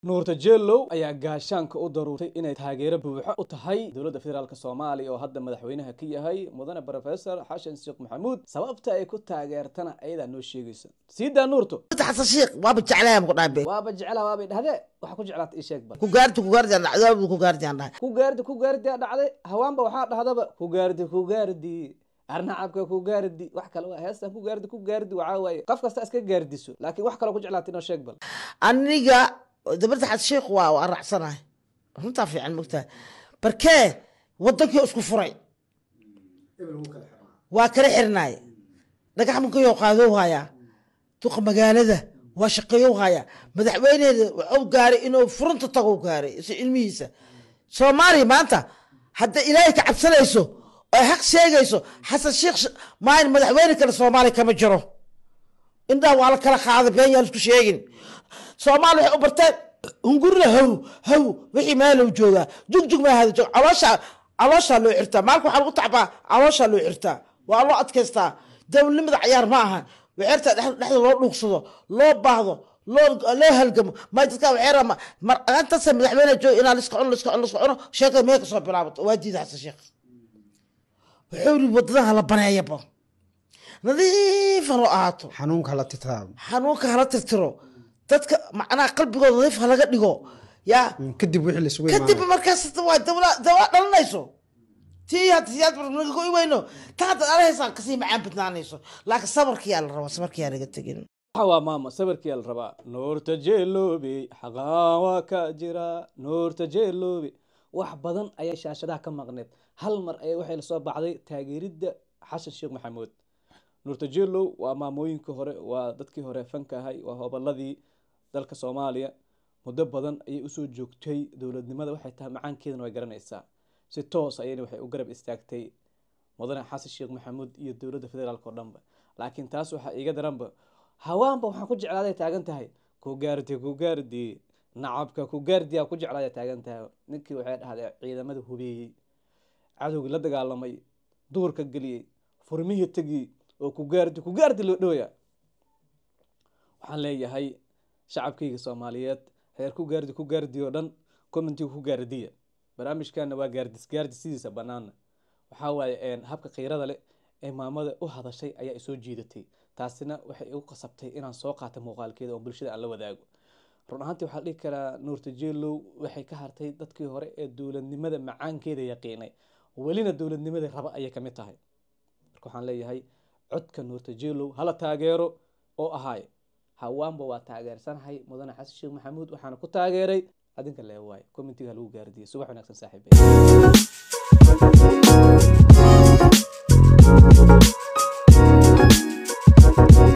nuurta jeelow ayaa gaashaanka u daruurtay inay taageero buuxa u tahay dowladda federaalka Soomaaliya oo hadda madaxweynaha ka yahay mudane professor Xashan Sheekh Maxamuud sababta ay ku taageertana ayada noo sheegaysa siida nuurto xasan sheekh waaba jeclahay ku dhaabay waaba jeclaa waaba dhahde waxa ku jeclaat ii sheeg bal ku gaarti dhacday hawaanba waxa dhahdaba ku gaardi arnacabka ku gaardi wax kale waa heestan ku gaardi waxa way qof kasta iska gaardiso laakiin wax kale ku jeclaat inoo sheeg bal aniga دبرت حد شيخ وأرح سنة هم تعرفي عن مكتة بركة ودك يسكو فرعي وكره حرناي لقى حمك يقعدوها يا توق مجال ذا وشقيوها يا مدح وين أو قاري إنه فرنت تقو قاري الميسة سوماري ما أنت حتى إلهك عبسنا يسو حق شيء يسو حسن الشيخ ما مدح وين كان سوماري كم جرو إن ده وعلى كلا خاذ بين يلسكو شيء سومالي أبرتين نقول له هو وحي ماله جوجا جوج ما هذا جوج علاش لو عرتا مالكو حلقو تعبا علاش لو عرتا والله أتكستا دول لمد عيار معها وعرتا نحن لو نقصده لو بعضه لو هلقم ما يتكلم عيرة ما أنت سمع حمينا جو إنا لسكعون شيخ ما يقصر بلعبط وادي ذا الشيخ وحوري وضدها لبنايا با نظيف رؤاته حنونك هلا تترو dadka macna qalbigooda nadiif laga dhigo ya kadib wixii la suuqay kadib markaas waa dawla dhalanayso tii hadiyad barnaamij ku iweyno taad araysan kasi macaan badnaanayso laakiin sabarkii la rabo sabarkii laga tagin waa maama sabarkii la raba nuurta jeeloobi xaqaa ka jira nuurta jeeloobi wax badan ayaa shaashadaha ka maqneed hal mar ay waxay la soo baxday taageeridda Xashan Sheekh Maxamuud nuurta jeelow waa maamooyinka hore waa dadkii hore fanka ahay waa hobaladii dalka Soomaaliya muddo badan ayay u soo joogtay dawladnimada waxay tahay macaankeedana way garanaysaa si toos ayay waxay u garab istaagtay mudane Xashan Sheekh Maxamuud iyo dawladda federaalka oo dhanba laakiin taas waxa iga daranba hawaanba waxaan ku jeclaaday taagan tahay ku gaardi nacabka ku gaardi ku jeclaaday taagan tahay ninkii waxay dhahdeen ciidamada hubiyay cadowga la dagaalamay duurka galiyay furmihii tagi oo ku gaardi loo dhooya waxaan leeyahay shacabkayga Soomaaliyeed heer ku gaardi oo dhan commentiga ku gaardiya barnaamijkana waa gaardi sidiisa banaana waxa waaye habka qiirada leh ee maamada u hadashay ayaa soo jiidatay taasina waxay igu qasabtay inaan soo qaato muuqaalkeeda oo bulshada aan la wadaago run ahaantii waxa dhigi karaa nuurta jeelow waxay ka hartay dadkii hore ee dawladnimada macaankeeda yaqiinay walina dawladnimada raba ayay kamid tahay marka waxaan leeyahay codka nuurta jeelow hala taageero oo ahaay hawaanba waa taageersanahay mudane Xashan Sheekh Maxamuud waxaana ku taageeray adinka leeyahay commentiga lagu gaardiyo subax wanaagsan saaxiibay